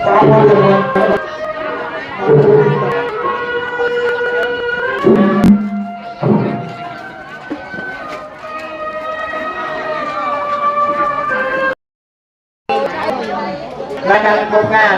รายการโครงการ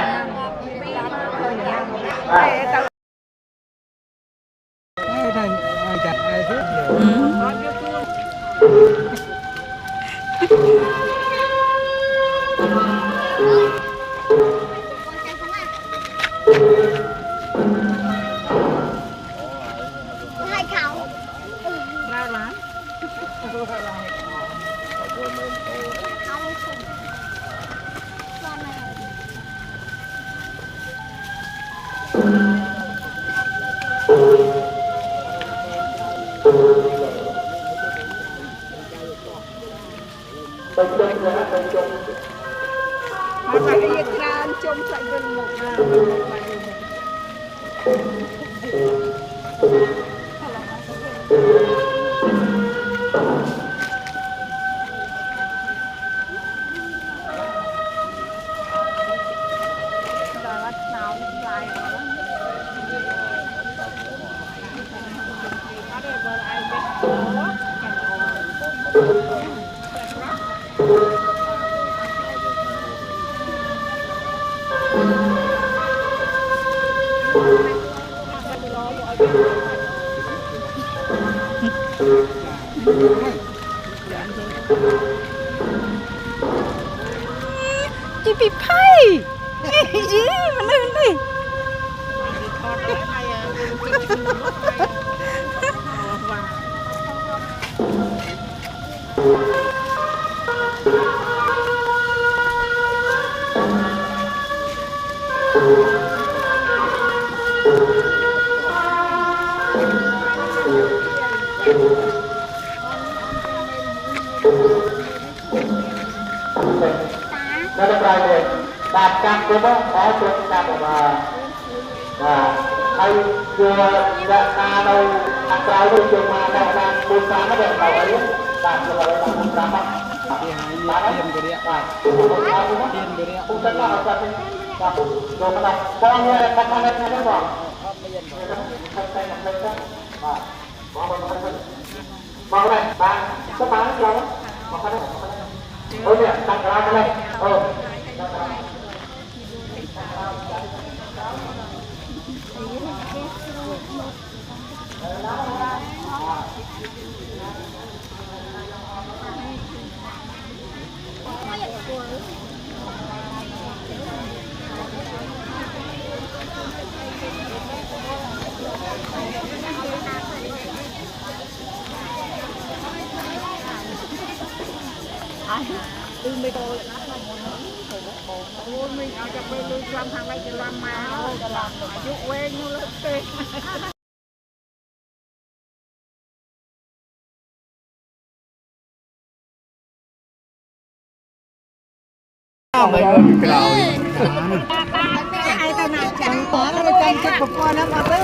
มาใส่เอกราณจมใส่เงินหมดนะจีปีไพ่จีมันลื่นดินั่นเป็นอะไรเนี่ยบาดกรรมก็ต้องขอจนกรรมออกมาใครเจอจะตาเราอัตราเราจงมาในการบูชาไม่ได้เราอะไรบาดอะไรบาดกรรมบาดเทียนก็เรียกว่าเทียนก็เรียกผู้ชนะเราจะเป็นบาดโดนอะไรบางอย่างทำอะไรไม่ได้หรอกมองเลยบางก็บางเรามองอะไรโอ้ยเนี่ยตั้งกลางกันเลยลืมไปโดนโอ้ยไม่เอาจะไปลืมลำทางไรจะลำมาอายุเว้งนู่นเลยเต้ไม่ก็มีกล่าวไอ้ตาหนักจังขอเราจังเช็ดปกรณ์นะมาเต้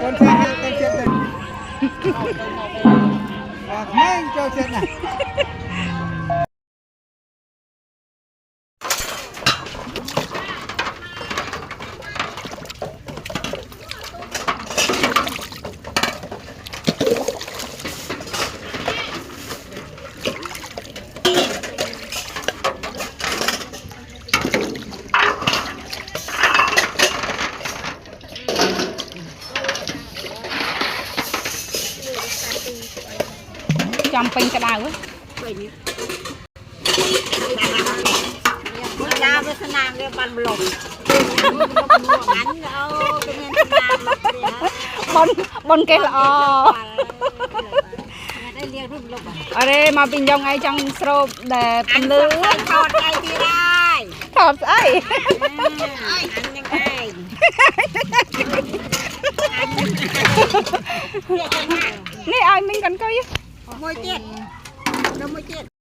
คนใช้ให้เช็ดเลยไม่เจ้าเช็ดนะจำเป็นกระดาษวะดาวเป็นสนามเรียกบันบลงงั้นเอาเป็นเงินสนามบนเกลออะไรมาเป็นยังไงจังสโลบแต่เป็นลือถอดไอ้ที่ได้ถอดไอ้อันยังไงนี่ไอ้มิงกันก็ยังมวยเจ็ดเรามวยเจ็ด